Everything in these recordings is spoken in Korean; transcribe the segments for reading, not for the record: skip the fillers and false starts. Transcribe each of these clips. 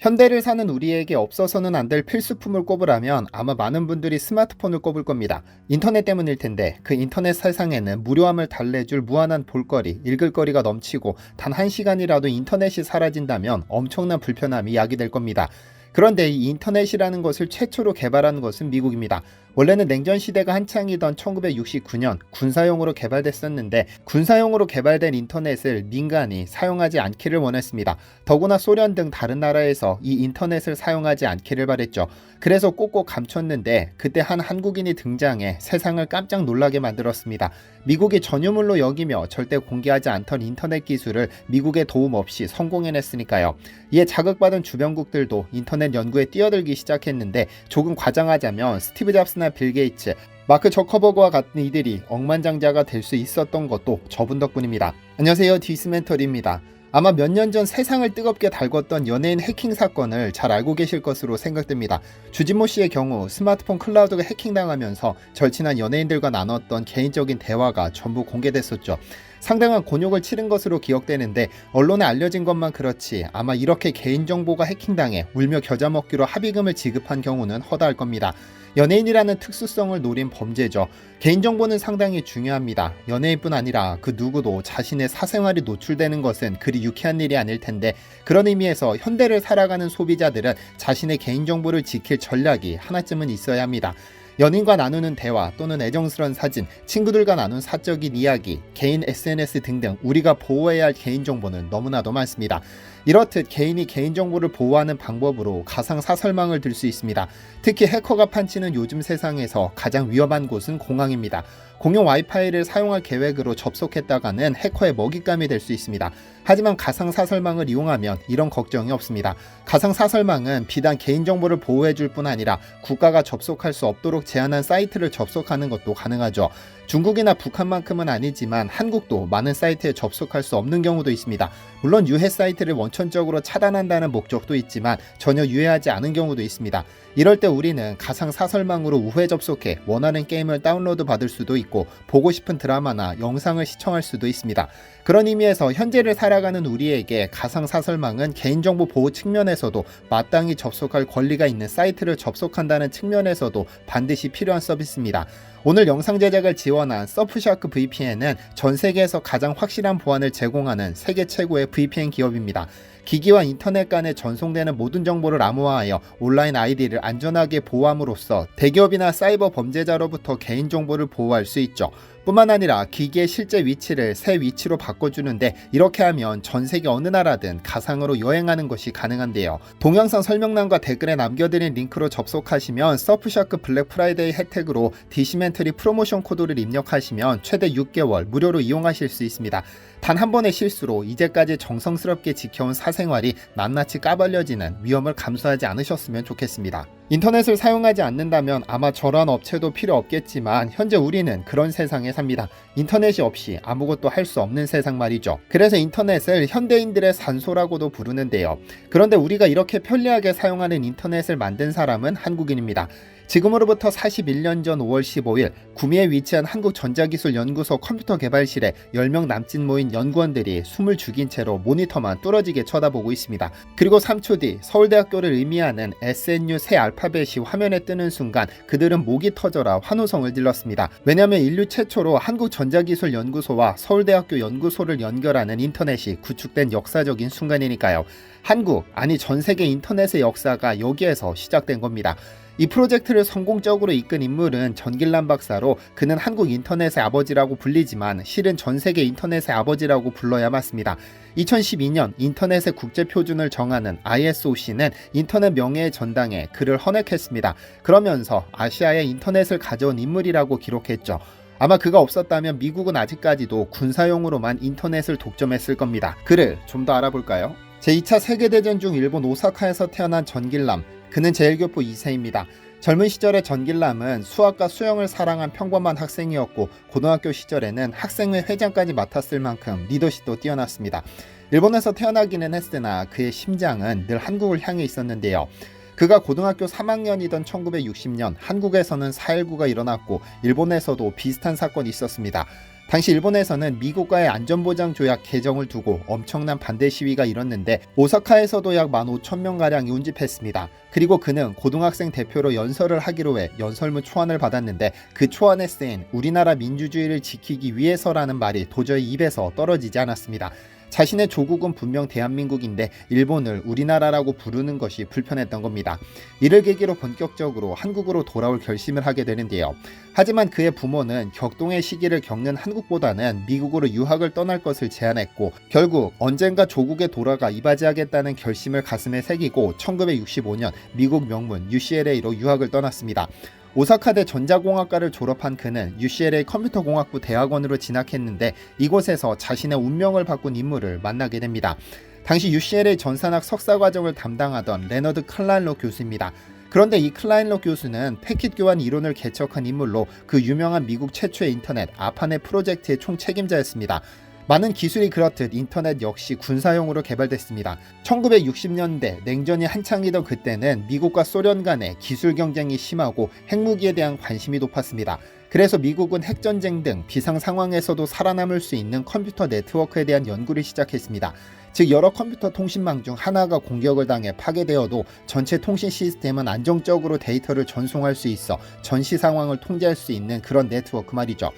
현대를 사는 우리에게 없어서는 안 될 필수품을 꼽으라면 아마 많은 분들이 스마트폰을 꼽을 겁니다. 인터넷 때문일 텐데 그 인터넷 세상에는 무료함을 달래줄 무한한 볼거리, 읽을 거리가 넘치고 단 1시간이라도 인터넷이 사라진다면 엄청난 불편함이 야기될 겁니다. 그런데 이 인터넷이라는 것을 최초로 개발한 것은 미국입니다. 원래는 냉전 시대가 한창이던 1969년 군사용으로 개발됐었는데 군사용으로 개발된 인터넷을 민간이 사용하지 않기를 원했습니다. 더구나 소련 등 다른 나라에서 이 인터넷을 사용하지 않기를 바랬죠. 그래서 꼭꼭 감췄는데 그때 한 한국인이 등장해 세상을 깜짝 놀라게 만들었습니다. 미국이 전유물로 여기며 절대 공개하지 않던 인터넷 기술을 미국의 도움 없이 성공해냈으니까요. 이에 자극받은 주변국들도 인터넷 연구에 뛰어들기 시작했는데 조금 과장하자면 스티브 잡스나 빌 게이츠, 마크 저커버그와 같은 이들이 억만장자가 될 수 있었던 것도 저분 덕분입니다. 안녕하세요, 디스멘터리입니다. 아마 몇 년 전 세상을 뜨겁게 달궜던 연예인 해킹 사건을 잘 알고 계실 것으로 생각됩니다. 주진모 씨의 경우 스마트폰 클라우드가 해킹당하면서 절친한 연예인들과 나눴던 개인적인 대화가 전부 공개됐었죠. 상당한 곤욕을 치른 것으로 기억되는데 언론에 알려진 것만 그렇지 아마 이렇게 개인정보가 해킹당해 울며 겨자 먹기로 합의금을 지급한 경우는 허다할 겁니다. 연예인이라는 특수성을 노린 범죄죠. 개인정보는 상당히 중요합니다. 연예인뿐 아니라 그 누구도 자신의 사생활이 노출되는 것은 그리 유쾌한 일이 아닐 텐데 그런 의미에서 현대를 살아가는 소비자들은 자신의 개인정보를 지킬 전략이 하나쯤은 있어야 합니다. 연인과 나누는 대화 또는 애정스러운 사진, 친구들과 나눈 사적인 이야기, 개인 SNS 등등 우리가 보호해야 할 개인정보는 너무나도 많습니다. 이렇듯 개인이 개인정보를 보호하는 방법으로 가상사설망을 들 수 있습니다. 특히 해커가 판치는 요즘 세상에서 가장 위험한 곳은 공항입니다. 공용 와이파이를 사용할 계획으로 접속했다가는 해커의 먹잇감이 될 수 있습니다. 하지만 가상사설망을 이용하면 이런 걱정이 없습니다. 가상사설망은 비단 개인정보를 보호해줄 뿐 아니라 국가가 접속할 수 없도록 제한한 사이트를 접속하는 것도 가능하죠. 중국이나 북한만큼은 아니지만 한국도 많은 사이트에 접속할 수 없는 경우도 있습니다. 물론 유해 사이트를 원천적으로 차단한다는 목적도 있지만 전혀 유해하지 않은 경우도 있습니다. 이럴 때 우리는 가상사설망으로 우회 접속해 원하는 게임을 다운로드 받을 수도 있고 보고 싶은 드라마나 영상을 시청할 수도 있습니다. 그런 의미에서 현재를 살아가는 우리에게 가상사설망은 개인정보 보호 측면에서도 마땅히 접속할 권리가 있는 사이트를 접속한다는 측면에서도 반드시 필요한 서비스입니다. 오늘 영상 제작을 지원한 서프샤크 VPN은 전 세계에서 가장 확실한 보안을 제공하는 세계 최고의 VPN 기업입니다. 기기와 인터넷 간에 전송되는 모든 정보를 암호화하여 온라인 아이디를 안전하게 보호함으로써 대기업이나 사이버 범죄자로부터 개인정보를 보호할 수 있죠. 뿐만 아니라 기기의 실제 위치를 새 위치로 바꿔주는데 이렇게 하면 전 세계 어느 나라든 가상으로 여행하는 것이 가능한데요. 동영상 설명란과 댓글에 남겨드린 링크로 접속하시면 서프샤크 블랙 프라이데이 혜택으로 디시멘터리 프로모션 코드를 입력하시면 최대 6개월 무료로 이용하실 수 있습니다. 단 한 번의 실수로 이제까지 정성스럽게 지켜온 사생활이 낱낱이 까발려지는 위험을 감수하지 않으셨으면 좋겠습니다. 인터넷을 사용하지 않는다면 아마 저런 업체도 필요 없겠지만 현재 우리는 그런 세상에 삽니다. 인터넷이 없이 아무것도 할 수 없는 세상 말이죠. 그래서 인터넷을 현대인들의 산소라고도 부르는데요. 그런데 우리가 이렇게 편리하게 사용하는 인터넷을 만든 사람은 한국인입니다. 지금으로부터 41년 전 5월 15일 구미에 위치한 한국전자기술연구소 컴퓨터 개발실에 10명 남짓 모인 연구원들이 숨을 죽인 채로 모니터만 뚫어지게 쳐다보고 있습니다. 그리고 3초 뒤 서울대학교를 의미하는 SNU 새 알파벳이 화면에 뜨는 순간 그들은 목이 터져라 환호성을 질렀습니다. 왜냐하면 인류 최초로 한국전자기술연구소와 서울대학교 연구소를 연결하는 인터넷이 구축된 역사적인 순간이니까요. 한국, 아니 전 세계 인터넷의 역사가 여기에서 시작된 겁니다. 이 프로젝트를 성공적으로 이끈 인물은 전길남 박사로 그는 한국 인터넷의 아버지라고 불리지만 실은 전 세계 인터넷의 아버지라고 불러야 맞습니다. 2012년 인터넷의 국제표준을 정하는 ISOC는 인터넷 명예의 전당에 그를 헌액했습니다. 그러면서 아시아에 인터넷을 가져온 인물이라고 기록했죠. 아마 그가 없었다면 미국은 아직까지도 군사용으로만 인터넷을 독점했을 겁니다. 그를 좀 더 알아볼까요? 제2차 세계대전 중 일본 오사카에서 태어난 전길남. 그는 제1교포 2세입니다. 젊은 시절의 전길남은 수학과 수영을 사랑한 평범한 학생이었고 고등학교 시절에는 학생회 회장까지 맡았을 만큼 리더십도 뛰어났습니다. 일본에서 태어나기는 했으나 그의 심장은 늘 한국을 향해 있었는데요. 그가 고등학교 3학년이던 1960년 한국에서는 4.19가 일어났고 일본에서도 비슷한 사건이 있었습니다. 당시 일본에서는 미국과의 안전보장 조약 개정을 두고 엄청난 반대 시위가 일었는데 오사카에서도 약 15,000명가량이 운집했습니다. 그리고 그는 고등학생 대표로 연설을 하기로 해 연설문 초안을 받았는데 그 초안에 쓰인 우리나라 민주주의를 지키기 위해서라는 말이 도저히 입에서 떨어지지 않았습니다. 자신의 조국은 분명 대한민국인데 일본을 우리나라라고 부르는 것이 불편했던 겁니다. 이를 계기로 본격적으로 한국으로 돌아올 결심을 하게 되는데요. 하지만 그의 부모는 격동의 시기를 겪는 한국보다는 미국으로 유학을 떠날 것을 제안했고 결국 언젠가 조국에 돌아가 이바지하겠다는 결심을 가슴에 새기고 1965년 미국 명문 UCLA로 유학을 떠났습니다. 오사카대 전자공학과를 졸업한 그는 UCLA 컴퓨터공학부 대학원으로 진학했는데 이곳에서 자신의 운명을 바꾼 인물을 만나게 됩니다. 당시 UCLA 전산학 석사과정을 담당하던 레너드 클라인로 교수입니다. 그런데 이 클라인로 교수는 패킷 교환 이론을 개척한 인물로 그 유명한 미국 최초의 인터넷 아파넷 프로젝트의 총책임자였습니다. 많은 기술이 그렇듯 인터넷 역시 군사용으로 개발됐습니다. 1960년대 냉전이 한창이던 그때는 미국과 소련 간의 기술 경쟁이 심하고 핵무기에 대한 관심이 높았습니다. 그래서 미국은 핵전쟁 등 비상 상황에서도 살아남을 수 있는 컴퓨터 네트워크에 대한 연구를 시작했습니다. 즉 여러 컴퓨터 통신망 중 하나가 공격을 당해 파괴되어도 전체 통신 시스템은 안정적으로 데이터를 전송할 수 있어 전시 상황을 통제할 수 있는 그런 네트워크 말이죠.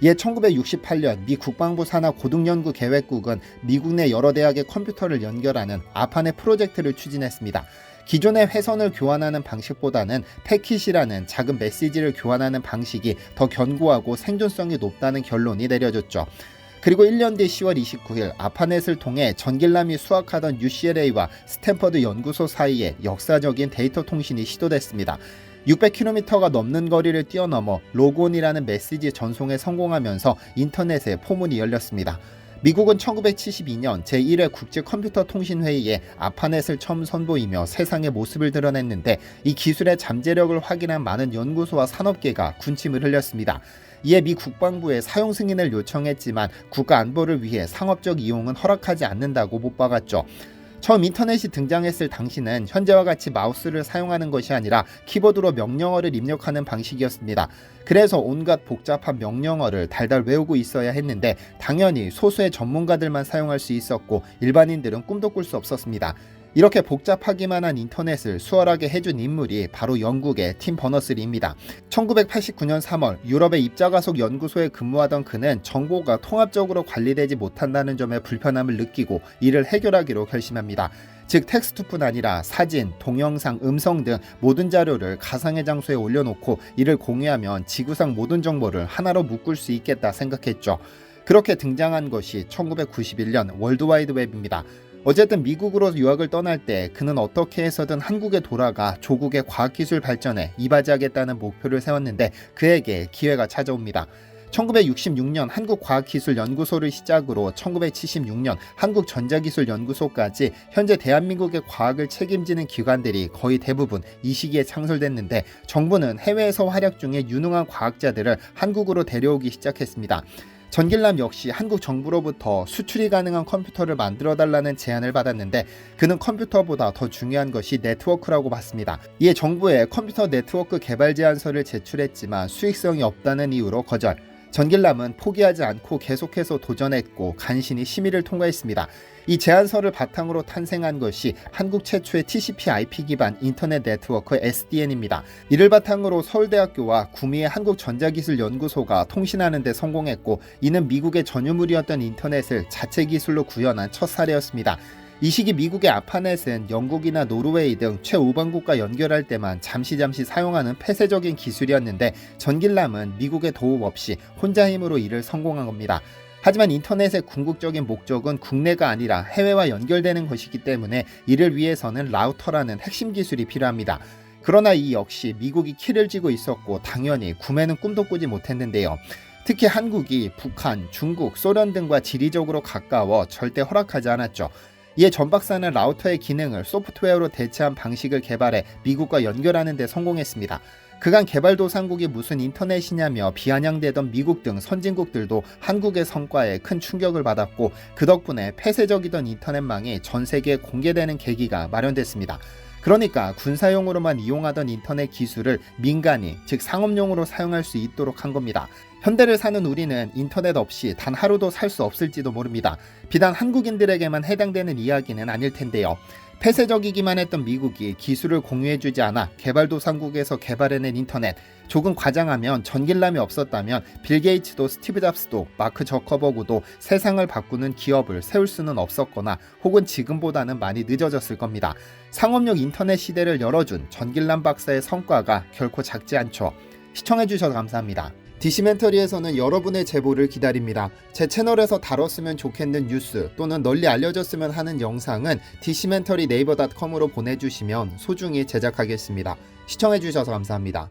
이에 1968년 미 국방부 산하 고등연구계획국은 미국 내 여러 대학의 컴퓨터를 연결하는 아파넷 프로젝트를 추진했습니다. 기존의 회선을 교환하는 방식보다는 패킷이라는 작은 메시지를 교환하는 방식이 더 견고하고 생존성이 높다는 결론이 내려졌죠. 그리고 1년 뒤 10월 29일 아파넷을 통해 전길남이 수학하던 UCLA와 스탠퍼드 연구소 사이에 역사적인 데이터 통신이 시도됐습니다. 600km가 넘는 거리를 뛰어넘어 로그온이라는 메시지 전송에 성공하면서 인터넷에 포문이 열렸습니다. 미국은 1972년 제1회 국제컴퓨터통신회의에 아파넷을 처음 선보이며 세상의 모습을 드러냈는데 이 기술의 잠재력을 확인한 많은 연구소와 산업계가 군침을 흘렸습니다. 이에 미 국방부에 사용 승인을 요청했지만 국가 안보를 위해 상업적 이용은 허락하지 않는다고 못 박았죠. 처음 인터넷이 등장했을 당시는 현재와 같이 마우스를 사용하는 것이 아니라 키보드로 명령어를 입력하는 방식이었습니다. 그래서 온갖 복잡한 명령어를 달달 외우고 있어야 했는데 당연히 소수의 전문가들만 사용할 수 있었고 일반인들은 꿈도 꿀 수 없었습니다. 이렇게 복잡하기만 한 인터넷을 수월하게 해준 인물이 바로 영국의 팀 버너스리입니다. 1989년 3월 유럽의 입자가속 연구소에 근무하던 그는 정보가 통합적으로 관리되지 못한다는 점에 불편함을 느끼고 이를 해결하기로 결심합니다. 즉 텍스트뿐 아니라 사진, 동영상, 음성 등 모든 자료를 가상의 장소에 올려놓고 이를 공유하면 지구상 모든 정보를 하나로 묶을 수 있겠다 생각했죠. 그렇게 등장한 것이 1991년 월드와이드웹입니다. 어쨌든 미국으로 유학을 떠날 때 그는 어떻게 해서든 한국에 돌아가 조국의 과학기술 발전에 이바지하겠다는 목표를 세웠는데 그에게 기회가 찾아옵니다. 1966년 한국과학기술연구소를 시작으로 1976년 한국전자기술연구소까지 현재 대한민국의 과학을 책임지는 기관들이 거의 대부분 이 시기에 창설됐는데 정부는 해외에서 활약 중에 유능한 과학자들을 한국으로 데려오기 시작했습니다. 전길남 역시 한국 정부로부터 수출이 가능한 컴퓨터를 만들어달라는 제안을 받았는데 그는 컴퓨터보다 더 중요한 것이 네트워크라고 봤습니다. 이에 정부에 컴퓨터 네트워크 개발 제안서를 제출했지만 수익성이 없다는 이유로 거절. 전길남은 포기하지 않고 계속해서 도전했고 간신히 심의를 통과했습니다. 이 제안서를 바탕으로 탄생한 것이 한국 최초의 TCP/IP 기반 인터넷 네트워크 SDN입니다. 이를 바탕으로 서울대학교와 구미의 한국전자기술연구소가 통신하는 데 성공했고 이는 미국의 전유물이었던 인터넷을 자체 기술로 구현한 첫 사례였습니다. 이 시기 미국의 아파넷은 영국이나 노르웨이 등 최우방국과 연결할 때만 잠시 사용하는 폐쇄적인 기술이었는데 전길남은 미국의 도움 없이 혼자 힘으로 이를 성공한 겁니다. 하지만 인터넷의 궁극적인 목적은 국내가 아니라 해외와 연결되는 것이기 때문에 이를 위해서는 라우터라는 핵심 기술이 필요합니다. 그러나 이 역시 미국이 키를 쥐고 있었고 당연히 구매는 꿈도 꾸지 못했는데요. 특히 한국이 북한, 중국, 소련 등과 지리적으로 가까워 절대 허락하지 않았죠. 이에 전 박사는 라우터의 기능을 소프트웨어로 대체한 방식을 개발해 미국과 연결하는 데 성공했습니다. 그간 개발도상국이 무슨 인터넷이냐며 비아냥대던 미국 등 선진국들도 한국의 성과에 큰 충격을 받았고 그 덕분에 폐쇄적이던 인터넷망이 전 세계에 공개되는 계기가 마련됐습니다. 그러니까 군사용으로만 이용하던 인터넷 기술을 민간이, 즉 상업용으로 사용할 수 있도록 한 겁니다. 현대를 사는 우리는 인터넷 없이 단 하루도 살 수 없을지도 모릅니다. 비단 한국인들에게만 해당되는 이야기는 아닐 텐데요. 폐쇄적이기만 했던 미국이 기술을 공유해주지 않아 개발도상국에서 개발해낸 인터넷, 조금 과장하면 전길람이 없었다면 빌 게이츠도 스티브 잡스도 마크 저커버그도 세상을 바꾸는 기업을 세울 수는 없었거나 혹은 지금보다는 많이 늦어졌을 겁니다. 상업용 인터넷 시대를 열어준 전길람 박사의 성과가 결코 작지 않죠. 시청해주셔서 감사합니다. 디시멘터리에서는 여러분의 제보를 기다립니다. 제 채널에서 다뤘으면 좋겠는 뉴스 또는 널리 알려졌으면 하는 영상은 디시멘터리 네이버.com으로 보내주시면 소중히 제작하겠습니다. 시청해주셔서 감사합니다.